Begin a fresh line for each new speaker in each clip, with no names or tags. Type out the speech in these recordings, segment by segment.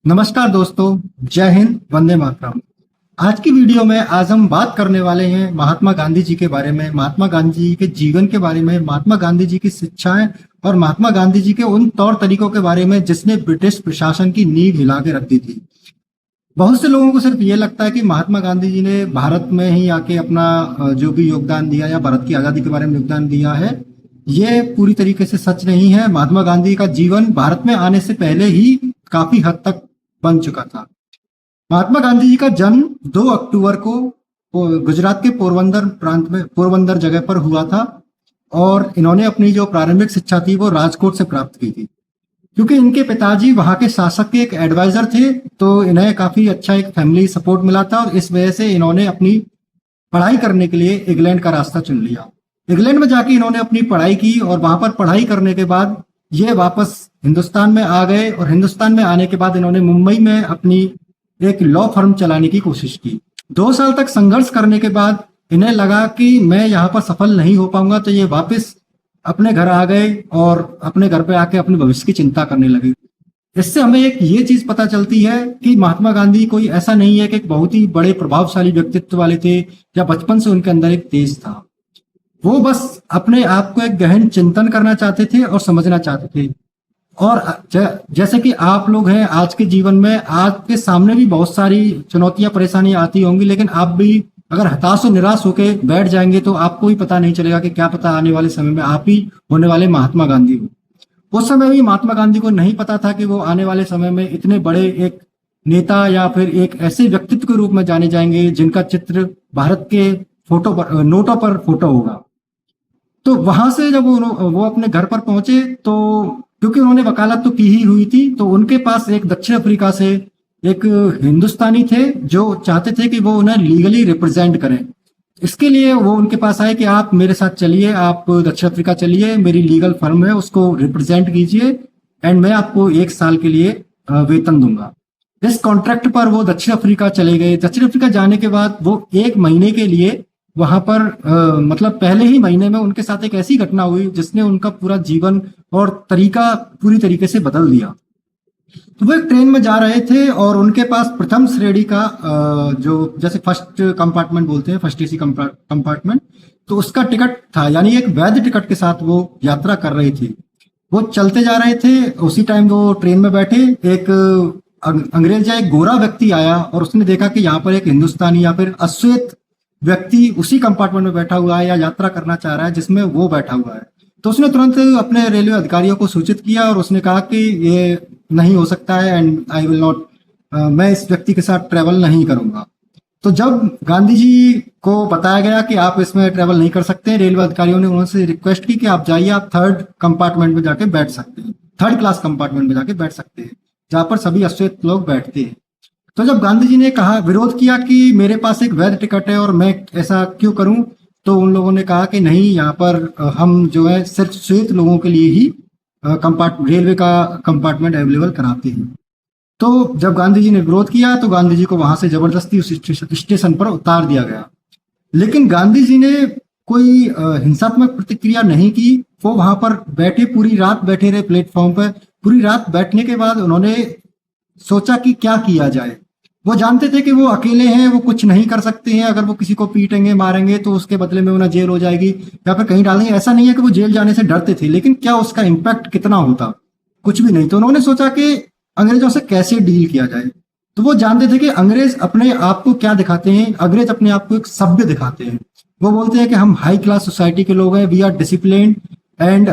नमस्कार दोस्तों। जय हिंद, वंदे मातरम। आज की वीडियो में आज हम बात करने वाले हैं महात्मा गांधी जी के बारे में, महात्मा गांधी जी के जीवन के बारे में, महात्मा गांधी जी की शिक्षाएं और महात्मा गांधी जी के उन तौर तरीकों के बारे में जिसने ब्रिटिश प्रशासन की नींव हिला के रख दी थी। बहुत से लोगों को सिर्फ ये लगता है कि महात्मा गांधी जी ने भारत में ही आके अपना जो भी योगदान दिया या भारत की आजादी के बारे में योगदान दिया है, ये पूरी तरीके से सच नहीं है। महात्मा गांधी का जीवन भारत में आने से पहले ही काफी हद तक बन चुका था। महात्मा गांधी जी का जन्म 2 अक्टूबर को गुजरात के पोरबंदर प्रांत में, पोरबंदर जगह पर हुआ था और इन्होंने अपनी जो प्रारंभिक शिक्षा थी वो राजकोट से प्राप्त की थी। क्योंकि इनके पिताजी वहां के शासक के एक एडवाइजर थे, तो इन्हें काफी अच्छा एक फैमिली सपोर्ट मिला था और इस वजह से इन्होंने अपनी पढ़ाई करने के लिए इंग्लैंड का रास्ता चुन लिया। इंग्लैंड में जाके इन्होंने अपनी पढ़ाई की और वहां पर पढ़ाई करने के बाद ये वापस हिंदुस्तान में आ गए और हिंदुस्तान में आने के बाद इन्होंने मुंबई में अपनी एक लॉ फर्म चलाने की कोशिश की। 2 साल तक संघर्ष करने के बाद इन्हें लगा कि मैं यहाँ पर सफल नहीं हो पाऊंगा, तो ये वापस अपने घर आ गए और अपने घर पे आके अपने भविष्य की चिंता करने लगे। इससे हमें एक ये चीज पता चलती है कि महात्मा गांधी कोई ऐसा नहीं है कि एक बहुत ही बड़े प्रभावशाली व्यक्तित्व वाले थे या बचपन से उनके अंदर एक तेज था। वो बस अपने आप को एक गहन चिंतन करना चाहते थे और समझना चाहते थे। और जैसे कि आप लोग हैं, आज के जीवन में आपके सामने भी बहुत सारी चुनौतियां परेशानियां आती होंगी, लेकिन आप भी अगर हताश और निराश होकर बैठ जाएंगे तो आपको भी पता नहीं चलेगा कि क्या पता आने वाले समय में आप ही होने वाले महात्मा गांधी हो। उस समय भी महात्मा गांधी को नहीं पता था कि वो आने वाले समय में इतने बड़े एक नेता या फिर एक ऐसे व्यक्तित्व के रूप में जाने जाएंगे जिनका चित्र भारत के फोटो पर, नोटों पर फोटो होगा। तो वहां से जब वो अपने घर पर पहुंचे, तो क्योंकि उन्होंने वकालत तो की ही हुई थी, तो उनके पास एक दक्षिण अफ्रीका से एक हिंदुस्तानी थे जो चाहते थे कि वो उन्हें लीगली रिप्रेजेंट करें। इसके लिए वो उनके पास आए कि आप मेरे साथ चलिए, आप दक्षिण अफ्रीका चलिए, मेरी लीगल फर्म है, उसको रिप्रेजेंट कीजिए एंड मैं आपको 1 साल के लिए वेतन दूंगा। इस कॉन्ट्रैक्ट पर वो दक्षिण अफ्रीका चले गए। दक्षिण अफ्रीका जाने के बाद वो 1 महीने के लिए वहां पर मतलब पहले ही महीने में उनके साथ एक ऐसी घटना हुई जिसने उनका पूरा जीवन और तरीका पूरी तरीके से बदल दिया। तो वो एक ट्रेन में जा रहे थे और उनके पास प्रथम श्रेणी का जो जैसे फर्स्ट कंपार्टमेंट बोलते हैं, फर्स्ट एसी कंपार्टमेंट, तो उसका टिकट था, यानी एक वैध टिकट के साथ वो यात्रा कर रहे थे। वो चलते जा रहे थे, उसी टाइम वो ट्रेन में बैठे एक अंग्रेज या एक गोरा व्यक्ति आया और उसने देखा कि यहाँ पर एक हिंदुस्तानी या फिर अश्वेत व्यक्ति उसी कंपार्टमेंट में बैठा हुआ है या यात्रा करना चाह रहा है जिसमें वो बैठा हुआ है। तो उसने तुरंत अपने रेलवे अधिकारियों को सूचित किया और उसने कहा कि ये नहीं हो सकता है एंड आई विल नॉट, मैं इस व्यक्ति के साथ ट्रेवल नहीं करूंगा। तो जब गांधी जी को बताया गया कि आप इसमें ट्रेवल नहीं कर सकते, रेलवे अधिकारियों ने उनसे रिक्वेस्ट की कि आप जाइए, आप 3rd कंपार्टमेंट में जाके बैठ सकते हैं, 3rd क्लास कंपार्टमेंट में जाके बैठ सकते हैं जहां पर सभी अश्वेत लोग बैठते हैं। तो जब गांधी जी ने कहा, विरोध किया कि मेरे पास एक वैध टिकट है और मैं ऐसा क्यों करूं, तो उन लोगों ने कहा कि नहीं, यहाँ पर हम जो है सिर्फ श्वेत लोगों के लिए ही रेलवे का कंपार्टमेंट अवेलेबल कराते हैं। तो जब गांधी जी ने विरोध किया तो गांधी जी को वहां से जबरदस्ती उस स्टेशन पर उतार दिया गया। लेकिन गांधी जी ने कोई हिंसात्मक प्रतिक्रिया नहीं की। वो वहां पर बैठे, पूरी रात बैठे रहे प्लेटफॉर्म पर। पूरी रात बैठने के बाद उन्होंने सोचा कि क्या किया जाए। वो जानते थे कि वो अकेले हैं, वो कुछ नहीं कर सकते हैं। अगर वो किसी को पीटेंगे, मारेंगे तो उसके बदले में उन्हें जेल हो जाएगी या फिर कहीं डालेंगे। ऐसा नहीं है कि वो जेल जाने से डरते थे, लेकिन क्या उसका इम्पैक्ट कितना होता, कुछ भी नहीं। तो उन्होंने सोचा कि अंग्रेजों से कैसे डील किया जाए। तो वो जानते थे कि अंग्रेज अपने आप को क्या दिखाते हैं, अंग्रेज अपने आप को एक सभ्य दिखाते हैं। वो बोलते हैं कि हम हाई क्लास सोसाइटी के लोग हैं, वी आर डिसिप्लिन्ड एंड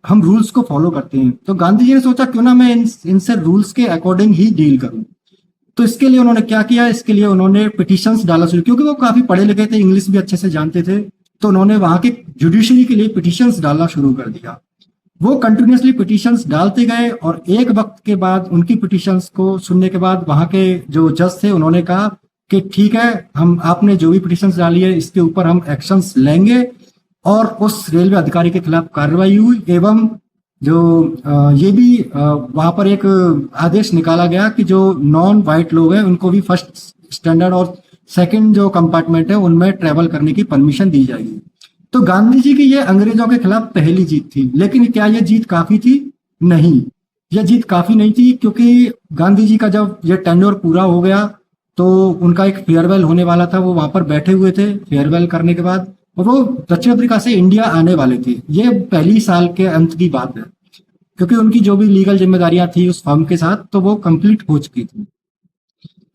हम रूल्स को फॉलो करते हैं। तो गांधी जी ने सोचा क्यों ना मैं इनसे रूल्स के अकॉर्डिंग ही डील करूं। तो इसके लिए उन्होंने क्या किया, इसके लिए उन्होंने पिटिशंस डाला शुरू, क्योंकि वो काफी पढ़े लिखे थे, इंग्लिश भी अच्छे से जानते थे। तो उन्होंने वहां के जुडिशरी के लिए पिटिशंस डालना शुरू कर दिया। वो कंटिन्यूसली पिटिशंस डालते गए और एक वक्त के बाद उनकी पिटिशंस को सुनने के बाद वहां के जो जज थे उन्होंने कहा कि ठीक है, हम आपने जो भी पिटिशंस डाली है इसके ऊपर हम एक्शंस लेंगे। और उस रेलवे अधिकारी के खिलाफ कार्रवाई हुई एवं जो ये भी वहां पर एक आदेश निकाला गया कि जो नॉन वाइट लोग हैं उनको भी फर्स्ट स्टैंडर्ड और 2nd जो कंपार्टमेंट है उनमें ट्रेवल करने की परमिशन दी जाएगी। तो गांधी जी की ये अंग्रेजों के खिलाफ पहली जीत थी। लेकिन क्या ये जीत काफी थी? नहीं। यह जीत काफी नहीं थी, क्योंकि गांधी जी का जब यह टेन्योर पूरा हो गया तो उनका एक फेयरवेल होने वाला था। वो वहां पर बैठे हुए थे फेयरवेल करने के बाद, और वो दक्षिण अफ्रीका से इंडिया आने वाले थे। ये पहली साल के अंत की बात है, क्योंकि उनकी जो भी लीगल जिम्मेदारियां थी उस फर्म के साथ, तो वो कंप्लीट हो चुकी थी।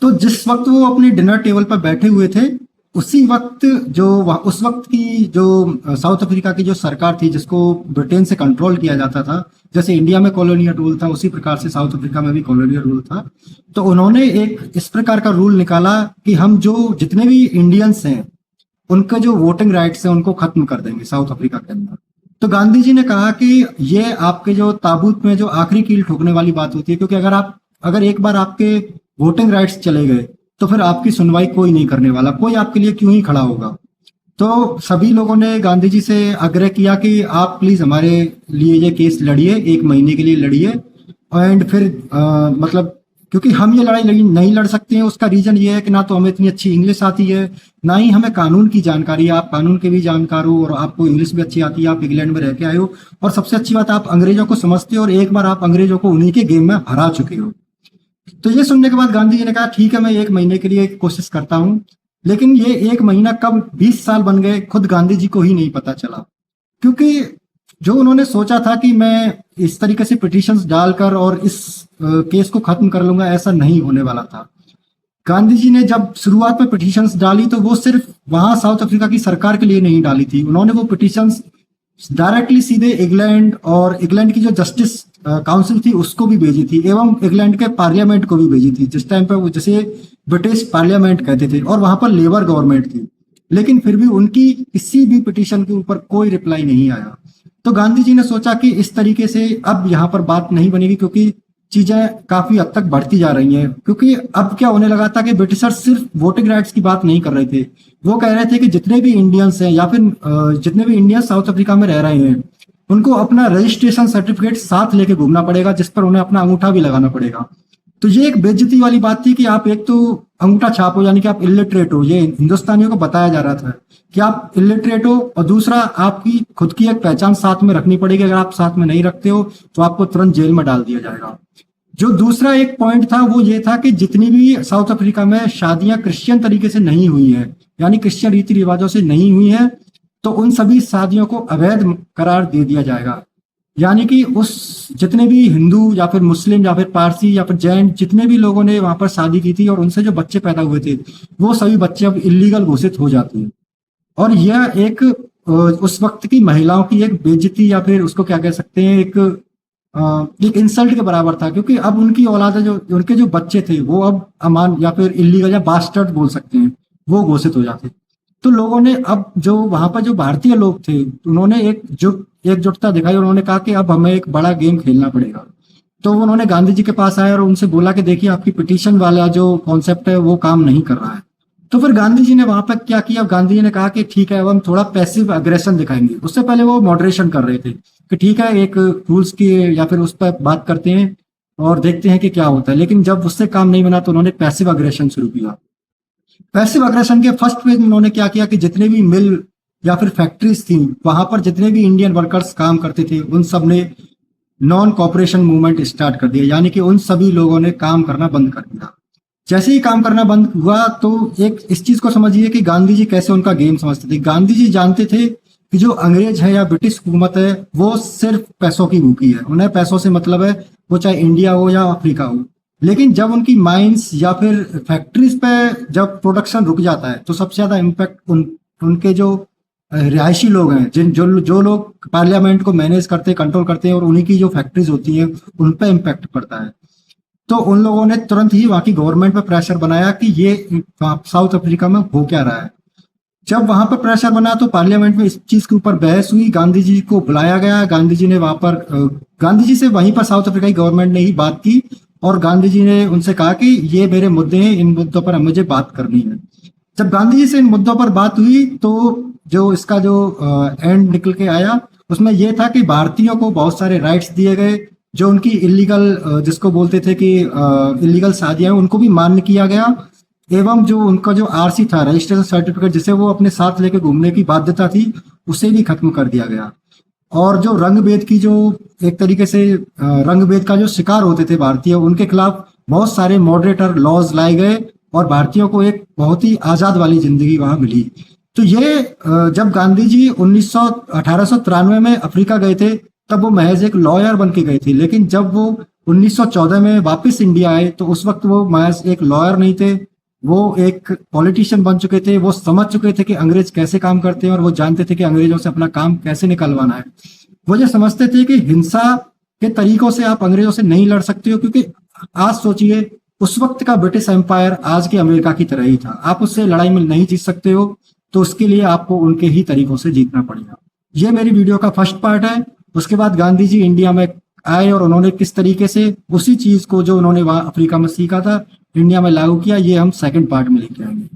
तो जिस वक्त वो अपने डिनर टेबल पर बैठे हुए थे, उसी वक्त उस वक्त की जो साउथ अफ्रीका की जो सरकार थी, जिसको ब्रिटेन से कंट्रोल किया जाता था, जैसे इंडिया में कॉलोनियल रूल था उसी प्रकार से साउथ अफ्रीका में भी कॉलोनियल रूल था। तो उन्होंने एक इस प्रकार का रूल निकाला कि हम जो जितने भी इंडियंस हैं उनका जो वोटिंग राइट्स है उनको खत्म कर देंगे साउथ अफ्रीका के अंदर। तो गांधी जी ने कहा कि ये आपके जो ताबूत में जो आखिरी कील ठोकने वाली बात होती है, क्योंकि अगर एक बार आपके वोटिंग राइट्स चले गए तो फिर आपकी सुनवाई कोई नहीं करने वाला, कोई आपके लिए क्यों ही खड़ा होगा। तो सभी लोगों ने गांधी जी से आग्रह किया कि आप प्लीज हमारे लिए ये केस लड़िए, 1 महीने के लिए लड़िए। एंड फिर मतलब क्योंकि हम ये लड़ाई नहीं लड़ सकते हैं, उसका रीजन ये है कि ना तो हमें इतनी अच्छी इंग्लिश आती है, ना ही हमें कानून की जानकारी है। आप कानून के भी जानकार हो और आपको इंग्लिश भी अच्छी आती है, आप इंग्लैंड में रह के आए हो, और सबसे अच्छी बात आप अंग्रेजों को समझते हो, और एक बार आप अंग्रेजों को उन्हीं के गेम में हरा चुके हो। तो ये सुनने के बाद गांधी जी ने कहा ठीक है, मैं 1 महीने के लिए कोशिश करता हूं। लेकिन ये 1 महीना कब 20 साल बन गए, खुद गांधी जी को ही नहीं पता चला। क्योंकि जो उन्होंने सोचा था कि मैं इस तरीके से पिटीशंस डालकर और इस केस को खत्म कर लूंगा, ऐसा नहीं होने वाला था। गांधी जी ने जब शुरुआत में पिटीशंस डाली तो वो सिर्फ वहां साउथ अफ्रीका की सरकार के लिए नहीं डाली थी, उन्होंने वो पिटीशंस डायरेक्टली सीधे इंग्लैंड और इंग्लैंड की जो जस्टिस काउंसिल थी उसको भी भेजी थी, एवं इंग्लैंड के पार्लियामेंट को भी भेजी थी, जिस टाइम पे वो जिसे ब्रिटिश पार्लियामेंट कहते थे, और वहां पर लेबर गवर्नमेंट थी। लेकिन फिर भी उनकी किसी भी पिटीशन के ऊपर कोई रिप्लाई नहीं आया। तो गांधी जी ने सोचा कि इस तरीके से अब यहाँ पर बात नहीं बनेगी, क्योंकि चीजें काफी हद तक बढ़ती जा रही हैं। क्योंकि अब क्या होने लगा था कि ब्रिटिशर्स सिर्फ वोटिंग राइट्स की बात नहीं कर रहे थे, वो कह रहे थे कि जितने भी इंडियंस हैं या फिर जितने भी इंडियंस साउथ अफ्रीका में रह रहे हैं उनको अपना रजिस्ट्रेशन सर्टिफिकेट साथ लेके घूमना पड़ेगा, जिस पर उन्हें अपना अंगूठा भी लगाना पड़ेगा। तो ये एक बेइज्जती वाली बात थी कि आप एक तो अंगूठा छाप हो, यानी कि आप इलिटरेट हो, ये हिंदुस्तानियों को बताया जा रहा था कि आप इलिटरेट हो, और दूसरा आपकी खुद की एक पहचान साथ में रखनी पड़ेगी, अगर आप साथ में नहीं रखते हो तो आपको तुरंत जेल में डाल दिया जाएगा। जो दूसरा एक पॉइंट था वो ये था कि जितनी भी साउथ अफ्रीका में शादियां क्रिश्चियन तरीके से नहीं हुई है, यानी क्रिश्चियन रीति रिवाजों से नहीं हुई है, तो उन सभी शादियों को अवैध करार दे दिया जाएगा। यानी कि उस जितने भी हिंदू या फिर मुस्लिम या फिर पारसी या फिर जैन जितने भी लोगों ने वहां पर शादी की थी और उनसे जो बच्चे पैदा हुए थे, वो सभी बच्चे अब इलीगल घोषित हो जाते हैं। और यह एक उस वक्त की महिलाओं की एक बेइज्जती या फिर उसको क्या कह सकते हैं, एक इंसल्ट के बराबर था, क्योंकि अब उनकी औलाद जो उनके जो बच्चे थे वो अब अमान या फिर इलीगल या बास्टर्ड बोल सकते हैं, वो घोषित हो जाते। तो लोगों ने अब जो वहां पर जो भारतीय लोग थे उन्होंने एकजुटता दिखाई, उन्होंने कहा कि अब हमें एक बड़ा गेम खेलना पड़ेगा। तो उन्होंने गांधी जी के पास आए और उनसे बोला कि देखिए आपकी पिटीशन वाला जो कॉन्सेप्ट है वो काम नहीं कर रहा है। तो फिर गांधी जी ने वहां पर क्या किया, गांधी जी ने कहा कि ठीक है अब हम थोड़ा पैसिव अग्रेशन दिखाएंगे। उससे पहले वो मॉडरेशन कर रहे थे कि ठीक है एक रूल्स की या फिर उस पर बात करते हैं और देखते हैं कि क्या होता है। लेकिन जब उससे काम नहीं बना तो उन्होंने पैसिव अग्रेशन शुरू किया। पैसिव अग्रेशन के फर्स्ट फेज में उन्होंने क्या किया कि जितने भी मिल या फिर फैक्ट्रीज थी वहां पर जितने भी इंडियन वर्कर्स काम करते थे उन सब ने नॉन कॉपरेशन मूवमेंट स्टार्ट कर दिया, यानी कि उन सभी लोगों ने काम करना बंद कर दिया। जैसे ही काम करना बंद हुआ तो एक इस चीज को समझिए कि गांधी जी कैसे उनका गेम समझते थे। गांधी जी जानते थे कि जो अंग्रेज है या ब्रिटिश हुकूमत है वो सिर्फ पैसों की भूखी है, उन्हें पैसों से मतलब है, वो चाहे इंडिया हो या अफ्रीका हो। लेकिन जब उनकी माइंस या फिर फैक्ट्रीज पे जब प्रोडक्शन रुक जाता है तो सबसे ज्यादा इम्पैक्ट उनके जो रिहायशी लोग हैं, जो लोग पार्लियामेंट को मैनेज करते कंट्रोल करते हैं और उन्हीं की जो फैक्ट्रीज होती हैं उन पर इम्पैक्ट पड़ता है। तो उन लोगों ने तुरंत ही वहां की गवर्नमेंट पर प्रेशर बनाया कि ये साउथ अफ्रीका में हो क्या रहा है। जब वहां पर प्रेशर बना तो पार्लियामेंट में इस चीज के ऊपर बहस हुई, गांधी जी को बुलाया गया। गांधी जी ने वहां पर गांधी जी से वहीं पर साउथ अफ्रीका की गवर्नमेंट ने ही बात की और गांधी जी ने उनसे कहा कि ये मेरे मुद्दे हैं, इन मुद्दों पर मुझे बात करनी है। जब गांधी जी से इन मुद्दों पर बात हुई तो जो इसका जो एंड निकल के आया उसमें यह था कि भारतीयों को बहुत सारे राइट्स दिए गए, जो उनकी इलीगल जिसको बोलते थे कि इलीगल शादियां हैं उनको भी मान्य किया गया, एवं जो उनका जो आरसी था रजिस्ट्रेशन सर्टिफिकेट जिसे वो अपने साथ लेके घूमने की बाध्यता थी उसे भी खत्म कर दिया गया। और जो रंग भेद की जो एक तरीके से रंग भेद का जो शिकार होते थे भारतीय, उनके खिलाफ बहुत सारे मॉडरेटर लॉज लाए गए और भारतीयों को एक बहुत ही आजाद वाली जिंदगी वहां मिली। तो ये जब गांधी जी 1893 में अफ्रीका गए थे, तब वो महज एक लॉयर बन के गए थे, लेकिन जब वो 1914 में वापस इंडिया आए तो उस वक्त वो महज एक लॉयर नहीं थे, वो एक पॉलिटिशियन बन चुके थे। वो समझ चुके थे कि अंग्रेज कैसे काम करते हैं और वो जानते थे कि अंग्रेजों से अपना काम कैसे निकलवाना है। वो ये समझते थे कि हिंसा के तरीकों से आप अंग्रेजों से नहीं लड़ सकते हो, क्योंकि आज सोचिए उस वक्त का ब्रिटिश एम्पायर आज के अमेरिका की तरह ही था, आप उससे लड़ाई में नहीं जीत सकते हो, तो उसके लिए आपको उनके ही तरीकों से जीतना पड़ेगा। ये मेरी वीडियो का फर्स्ट पार्ट है। उसके बाद गांधी जी इंडिया में आए और उन्होंने किस तरीके से उसी चीज को जो उन्होंने वहां अफ्रीका में सीखा था इंडिया में लागू किया, ये हम सेकंड पार्ट में लेके आएंगे।